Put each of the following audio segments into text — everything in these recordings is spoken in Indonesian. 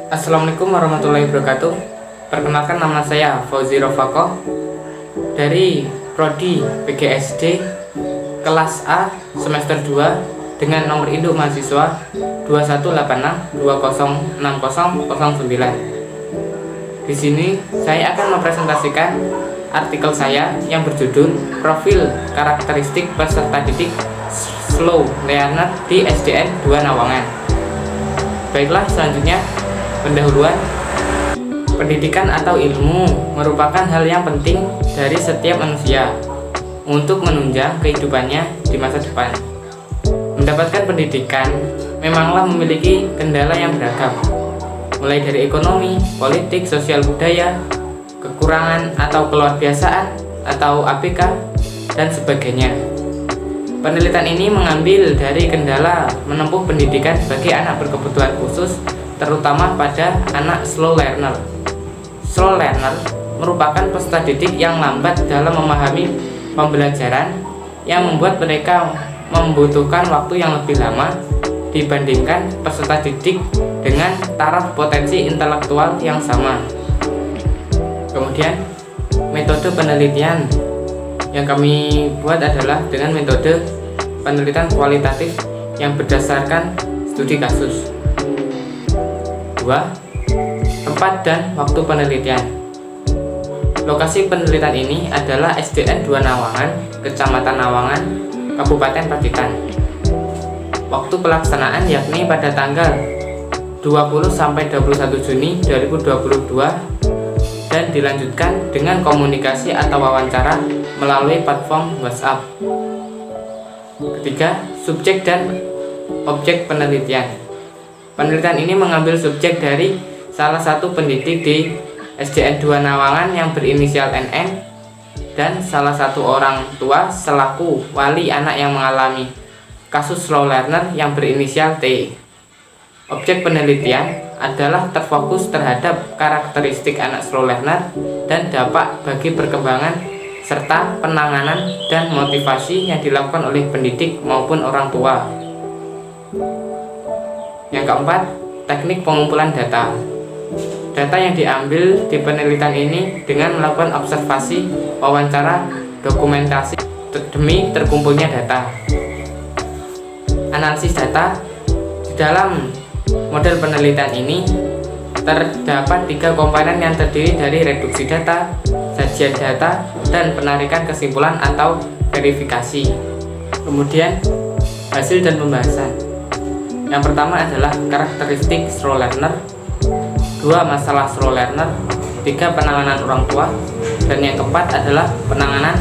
Assalamualaikum warahmatullahi wabarakatuh. Perkenalkan, nama saya Fauzi Rofakoh dari Prodi PGSD kelas A semester 2 dengan nomor induk mahasiswa 2186206009. Di sini saya akan mempresentasikan artikel saya yang berjudul Profil Karakteristik Peserta Didik Slow Learner di SDN 2 Nawangan. Baiklah, selanjutnya pendahuluan. Pendidikan atau ilmu merupakan hal yang penting dari setiap manusia untuk menunjang kehidupannya di masa depan. Mendapatkan pendidikan memanglah memiliki kendala yang beragam, mulai dari ekonomi, politik, sosial, budaya, kekurangan atau keluarbiasaan atau ABK, dan sebagainya. Penelitian ini mengambil dari kendala menempuh pendidikan bagi anak berkebutuhan khusus, terutama pada anak slow learner. Slow learner merupakan peserta didik yang lambat dalam memahami pembelajaran, yang membuat mereka membutuhkan waktu yang lebih lama dibandingkan peserta didik dengan taraf potensi intelektual yang sama. Kemudian, metode penelitian yang kami buat adalah dengan metode penelitian kualitatif yang berdasarkan studi kasus. 2. Tempat dan waktu penelitian. Lokasi penelitian ini adalah SDN 2 Nawangan, Kecamatan Nawangan, Kabupaten Pacitan. Waktu pelaksanaan yakni pada tanggal 20-21 Juni 2022 dan dilanjutkan dengan komunikasi atau wawancara melalui platform WhatsApp. Ketiga, subjek dan objek penelitian. Penelitian ini mengambil subjek dari salah satu pendidik di SDN 2 Nawangan yang berinisial NN dan salah satu orang tua selaku wali anak yang mengalami kasus slow learner yang berinisial T. Objek penelitian adalah terfokus terhadap karakteristik anak slow learner dan dampak bagi perkembangan serta penanganan dan motivasi yang dilakukan oleh pendidik maupun orang tua. Yang keempat, teknik pengumpulan data. Data yang diambil di penelitian ini dengan melakukan observasi, wawancara, dokumentasi demi terkumpulnya data. Analisis data. Di dalam model penelitian ini terdapat 3 komponen yang terdiri dari reduksi data, sajian data, dan penarikan kesimpulan atau verifikasi. Kemudian hasil dan pembahasan. Yang pertama adalah karakteristik slow learner, 2 masalah slow learner, 3 penanganan orang tua, dan yang keempat adalah penanganan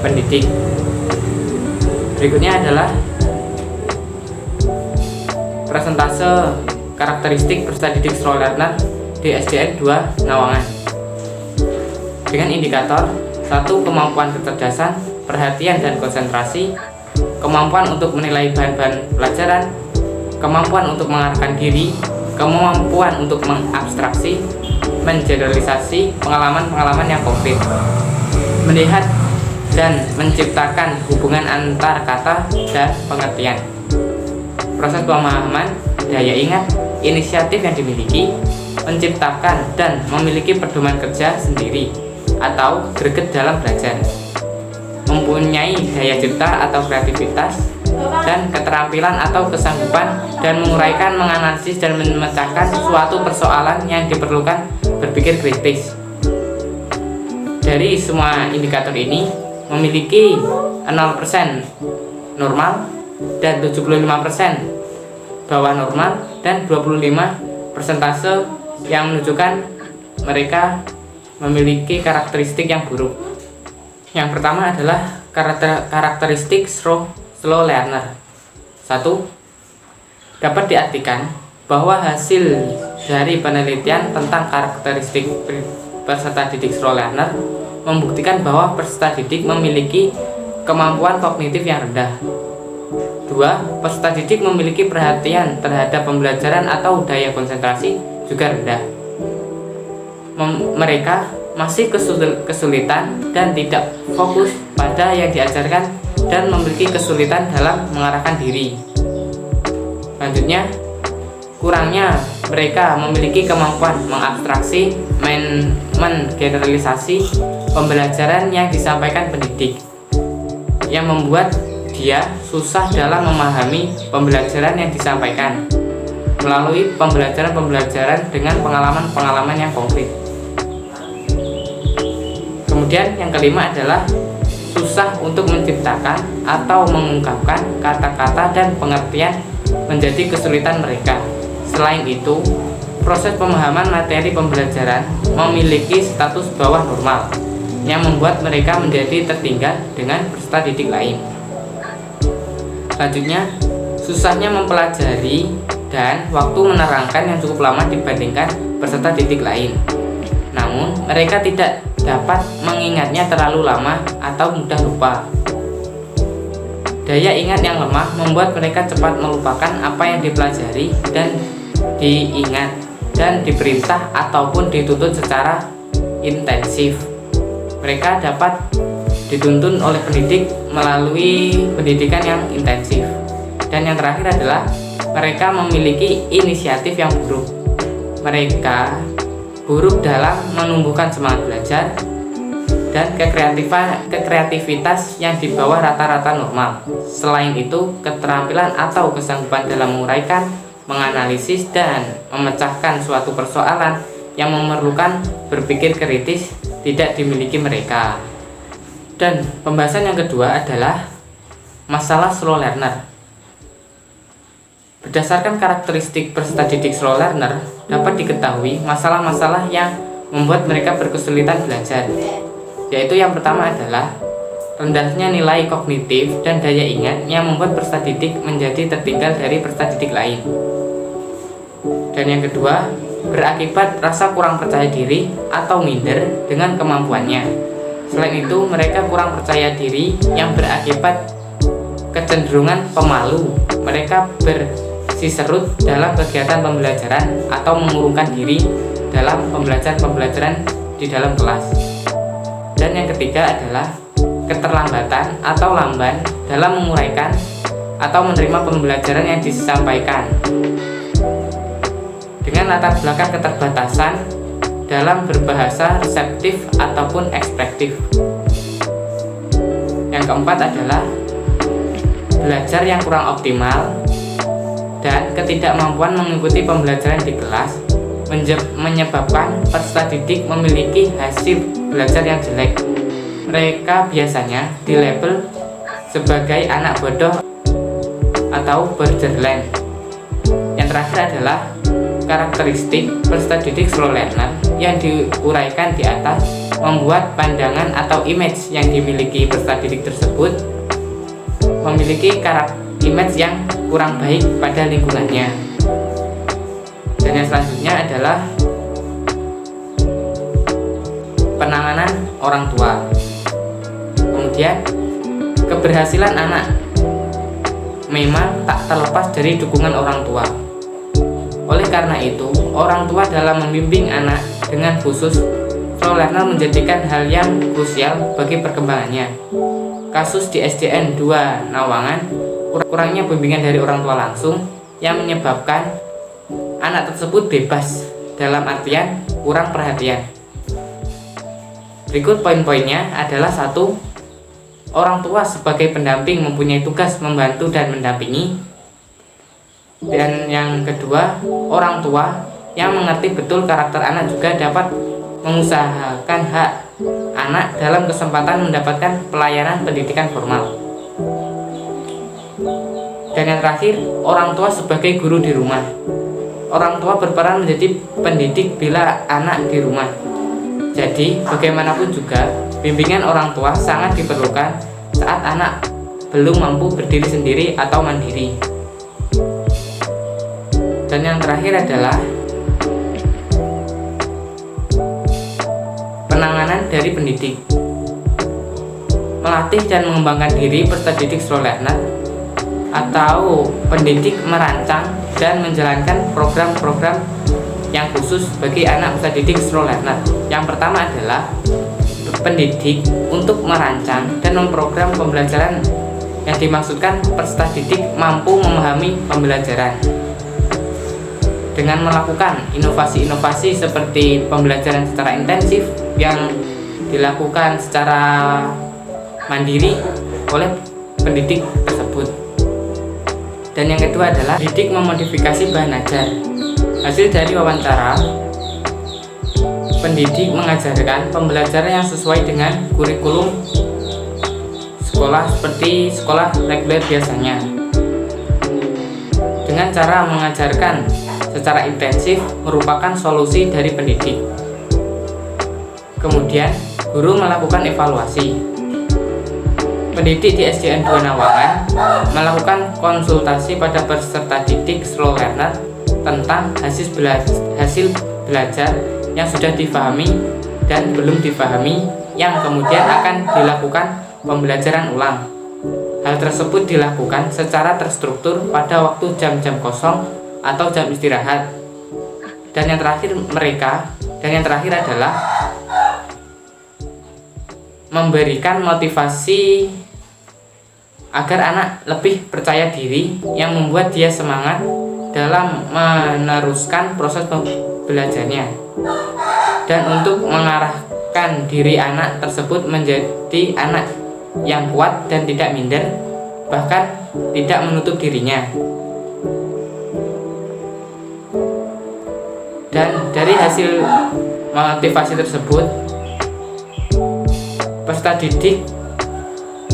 pendidik. Berikutnya adalah presentase karakteristik peserta didik slow learner di SDN 2 Nawangan dengan indikator 1. Kemampuan kecerdasan, perhatian dan konsentrasi, kemampuan untuk menilai bahan-bahan pelajaran, kemampuan untuk mengarahkan diri, kemampuan untuk mengabstraksi, mengeneralisasi pengalaman-pengalaman yang konkret, melihat dan menciptakan hubungan antar kata dan pengertian, proses pemahaman, daya ingat, inisiatif yang dimiliki, menciptakan dan memiliki pedoman kerja sendiri atau greget dalam belajar, mempunyai daya cipta atau kreativitas, dan keterampilan atau kesanggupan dan menguraikan, menganalisis dan memecahkan suatu persoalan yang diperlukan berpikir kritis. Dari semua indikator ini memiliki 0% normal dan 75% bawah normal dan 25 persentase yang menunjukkan mereka memiliki karakteristik yang buruk. Yang pertama adalah karakteristik slow learner. 1. Dapat diartikan bahwa hasil dari penelitian tentang karakteristik peserta didik slow learner membuktikan bahwa peserta didik memiliki kemampuan kognitif yang rendah. 2. Peserta didik memiliki perhatian terhadap pembelajaran atau daya konsentrasi juga rendah. Mereka masih kesulitan dan tidak fokus pada yang diajarkan dan memiliki kesulitan dalam mengarahkan diri. Selanjutnya, kurangnya mereka memiliki kemampuan mengabstraksi, menggeneralisasi pembelajaran yang disampaikan pendidik, yang membuat dia susah dalam memahami pembelajaran yang disampaikan melalui pembelajaran dengan pengalaman-pengalaman yang konkret. Kemudian yang kelima adalah susah untuk menciptakan atau mengungkapkan kata-kata dan pengertian menjadi kesulitan mereka. Selain itu, proses pemahaman materi pembelajaran memiliki status bawah normal yang membuat mereka menjadi tertinggal dengan peserta didik lain. Selanjutnya, susahnya mempelajari dan waktu menerangkan yang cukup lama dibandingkan peserta didik lain. Namun, mereka tidak dapat mengingatnya terlalu lama atau mudah lupa. Daya ingat yang lemah membuat mereka cepat melupakan apa yang dipelajari dan diingat dan diperintah ataupun dituntut secara intensif. Mereka dapat dituntun oleh pendidik melalui pendidikan yang intensif. Dan yang terakhir adalah mereka memiliki inisiatif yang buruk. Mereka buruk dalam menumbuhkan semangat belajar dan kekreativitas yang di bawah rata-rata normal. Selain itu, keterampilan atau kesanggupan dalam menguraikan, menganalisis, dan memecahkan suatu persoalan yang memerlukan berpikir kritis tidak dimiliki mereka. Dan pembahasan yang kedua adalah masalah slow learner. Berdasarkan karakteristik peserta didik slow learner, dapat diketahui masalah-masalah yang membuat mereka berkesulitan belajar. Yaitu yang pertama adalah rendahnya nilai kognitif dan daya ingat yang membuat peserta didik menjadi tertinggal dari peserta didik lain. Dan yang kedua, berakibat rasa kurang percaya diri atau minder dengan kemampuannya. Selain itu, mereka kurang percaya diri yang berakibat kecenderungan pemalu. Mereka bersiserut dalam kegiatan pembelajaran atau mengurungkan diri dalam pembelajaran di dalam kelas. Dan yang ketiga adalah keterlambatan atau lamban dalam menguraikan atau menerima pembelajaran yang disampaikan dengan latar belakang keterbatasan dalam berbahasa reseptif ataupun ekspresif. Yang keempat adalah belajar yang kurang optimal dan ketidakmampuan mengikuti pembelajaran di kelas menyebabkan peserta didik memiliki hasil belajar yang jelek. Mereka biasanya dilabel sebagai anak bodoh atau borderline. Yang terakhir adalah karakteristik peserta didik slow learner yang diuraikan di atas membuat pandangan atau image yang dimiliki peserta didik tersebut memiliki image yang kurang baik pada lingkungannya. Dan yang selanjutnya adalah penanganan orang tua. Kemudian, keberhasilan anak memang tak terlepas dari dukungan orang tua. Oleh karena itu, orang tua dalam membimbing anak dengan khusus slow learner menjadikan hal yang krusial bagi perkembangannya. Kasus di SDN 2 Nawangan, kurangnya bimbingan dari orang tua langsung yang menyebabkan anak tersebut bebas, dalam artian kurang perhatian. Berikut poin-poinnya adalah 1. Orang tua sebagai pendamping mempunyai tugas membantu dan mendampingi. Dan yang kedua, orang tua yang mengerti betul karakter anak juga dapat mengusahakan hak anak dalam kesempatan mendapatkan pelayanan pendidikan formal. Dan yang terakhir, orang tua sebagai guru di rumah. Orang tua berperan menjadi pendidik bila anak di rumah. Jadi, bagaimanapun juga, bimbingan orang tua sangat diperlukan saat anak belum mampu berdiri sendiri atau mandiri. Dan yang terakhir adalah penanganan dari pendidik. Melatih dan mengembangkan diri peserta didik slow learner atau pendidik merancang dan menjalankan program-program yang khusus bagi anak peserta didik slow learner. Yang pertama adalah pendidik untuk merancang dan memprogram pembelajaran yang dimaksudkan peserta didik mampu memahami pembelajaran. dengan melakukan inovasi-inovasi seperti pembelajaran secara intensif yang dilakukan secara mandiri oleh pendidik tersebut. Dan yang kedua adalah didik memodifikasi bahan ajar. Hasil dari wawancara, pendidik mengajarkan pembelajaran yang sesuai dengan kurikulum sekolah seperti sekolah reguler biasanya, dengan cara mengajarkan secara intensif merupakan solusi dari pendidik. Kemudian guru melakukan evaluasi. Pendidik di SDN 2 Nawangan melakukan konsultasi pada peserta didik slow learner tentang hasil belajar yang sudah difahami dan belum difahami, yang kemudian akan dilakukan pembelajaran ulang. Hal tersebut dilakukan secara terstruktur pada waktu jam-jam kosong atau jam istirahat. Dan yang terakhir adalah memberikan motivasi agar anak lebih percaya diri, yang membuat dia semangat dalam meneruskan proses belajarnya, dan untuk mengarahkan diri anak tersebut menjadi anak yang kuat dan tidak minder, bahkan tidak menutup dirinya. Dan dari hasil motivasi tersebut, peserta didik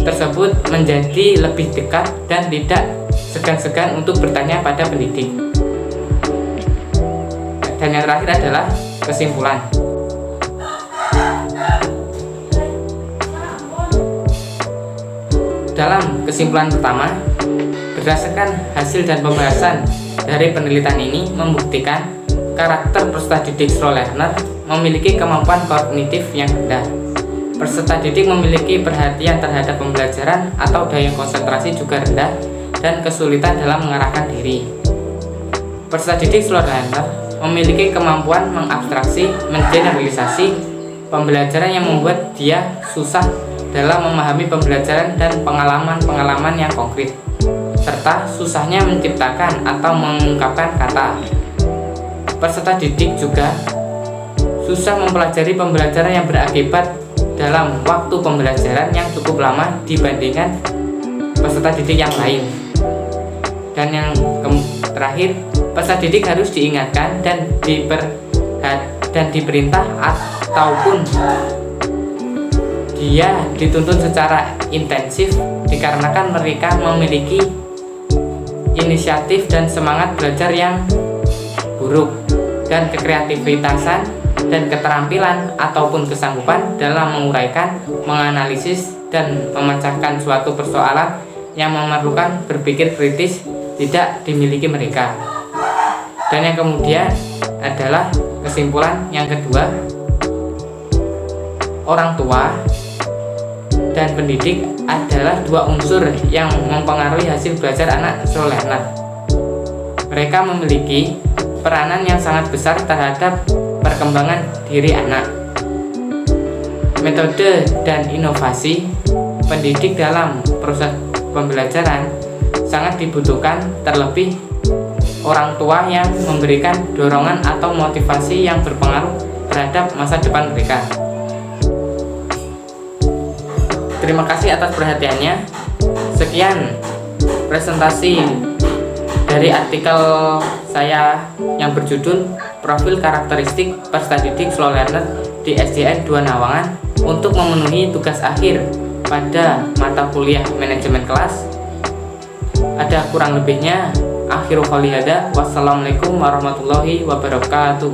tersebut menjadi lebih dekat dan tidak segan-segan untuk bertanya pada pendidik. Dan yang terakhir adalah kesimpulan. Dalam kesimpulan pertama, berdasarkan hasil dan pembahasan dari penelitian ini membuktikan karakter peserta didik slow learner memiliki kemampuan kognitif yang rendah. Peserta didik memiliki perhatian terhadap pembelajaran atau daya konsentrasi juga rendah dan kesulitan dalam mengarahkan diri. Peserta didik slow learner memiliki kemampuan mengabstraksi, mengeneralisasi pembelajaran yang membuat dia susah dalam memahami pembelajaran dan pengalaman-pengalaman yang konkret, serta susahnya menciptakan atau mengungkapkan kata. Peserta didik juga susah mempelajari pembelajaran yang berakibat dalam waktu pembelajaran yang cukup lama dibandingkan peserta didik yang lain. Dan yang terakhir, peserta didik harus diingatkan dan diperintah ataupun dia dituntun secara intensif dikarenakan mereka memiliki inisiatif dan semangat belajar yang buruk, dan kekreativitasan dan keterampilan ataupun kesanggupan dalam menguraikan, menganalisis, dan memecahkan suatu persoalan yang memerlukan berpikir kritis tidak dimiliki mereka. Dan yang kemudian adalah kesimpulan yang kedua, orang tua dan pendidik adalah dua unsur yang mempengaruhi hasil belajar anak slow learner. Mereka memiliki peranan yang sangat besar terhadap perkembangan diri anak. Metode dan inovasi pendidik dalam proses pembelajaran sangat dibutuhkan, terlebih orang tua yang memberikan dorongan atau motivasi yang berpengaruh terhadap masa depan mereka. Terima kasih atas perhatiannya. Sekian presentasi dari artikel saya yang berjudul Profil Karakteristik Peserta Didik Slow Learner di SDN 2 Nawangan untuk memenuhi tugas akhir pada mata kuliah manajemen kelas. Ada kurang lebihnya. Akhirul qouli hadza. Wassalamualaikum warahmatullahi wabarakatuh.